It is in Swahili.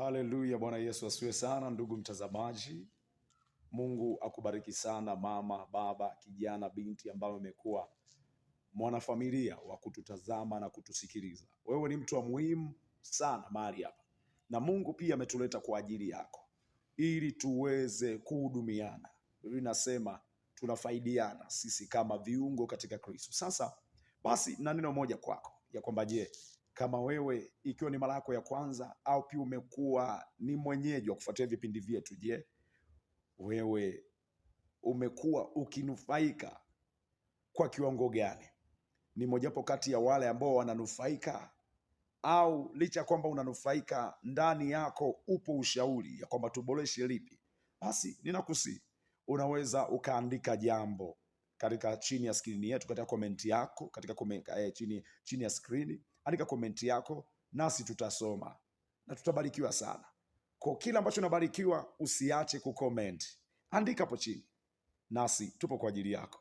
Haleluya, Bwana Yesu asifiwe sana. Ndugu mtazamaji, Mungu akubariki sana, mama, baba, kijana, binti ambaye umekuwa mwanafamilia wa kututazama na kutusikiliza. Wewe ni mtu wa muhimu sana mahali hapa, na Mungu pia ametuleta kwa ajili yako ili tuweze kuhudumiana. Biblia inasema tunafaidiana sisi kama viungo katika Kristo. Sasa basi, na neno moja kwako ya kwamba je, kama wewe ikiwa ni mara yako ya kwanza au pia umekuwa ni mwenyeji wa kufuatia vipindi vyetu, je, wewe umekuwa ukinufaika kwa kiwango gani? Ni mojawapo kati ya wale ambao wananufaika, au licha ya kwamba unanufaika, ndani yako upo ushauri ya kwamba tuboreshe lipi? Basi ninakusihi unaweza ukaandika jambo katika chini ya skrini yetu, katika komenti yako, katika chini ya skrini andika komenti yako, nasi tutasoma na tutabarikiwa sana. Kwa kila ambacho unabarikiwa, usiache kucomment, andika hapo chini, nasi tupo kwa ajili yako.